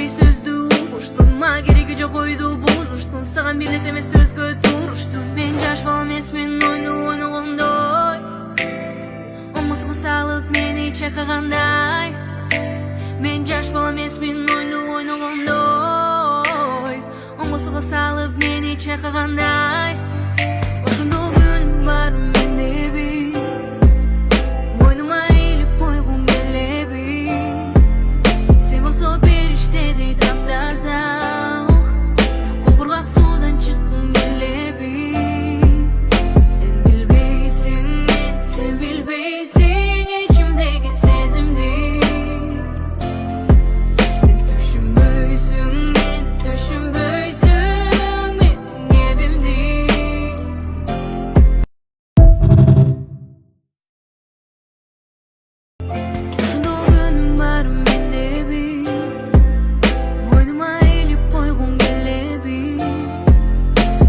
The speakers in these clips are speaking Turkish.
bir sözdü uğuştun. Ma gereki çok oydu bozuştun. Sana millet eme söz göt duruştun. Ben caş balam esmin oyunu oynağımdoy. O musuğu salıp beni çakaganday. Ben caş balam esmin oyunu oynağımdoy. O musuğu salıp beni çakaganday. Oşunda gün var mende bir. Boynuma eğilip koygun gele bir. Sen olsa bir işte de taptazam. Kopurgak sudan çıktın gele bir. Sen bilbeysin men, sen bilbeysin içimdeki sezimdi. Sen düşünböysün men, düşünböysün benim gebimdi. Oşunda günüm var mende bir. Boynuma eğilip koygun gele bir.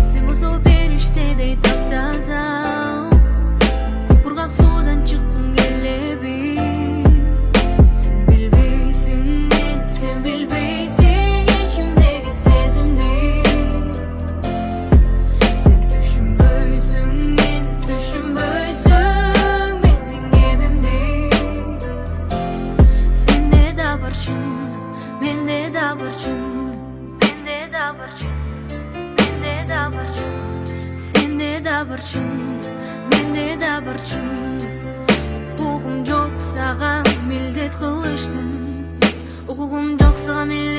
Sen olsa bir işte de taptazam. Kopurgak sudan çıktın gele bir. Sen bilbeysin men, sen bilbeysin içimdeki sezimdi. Sen düşünböysün men, düşünböysün benim gebimdi. Sende de var çın, bende de var çın. Bende de var çın, bende de var çın. Sende de var çın, bende de var çın. Hukum yok sağa millet kılıçtın. Hukum yok sağa millet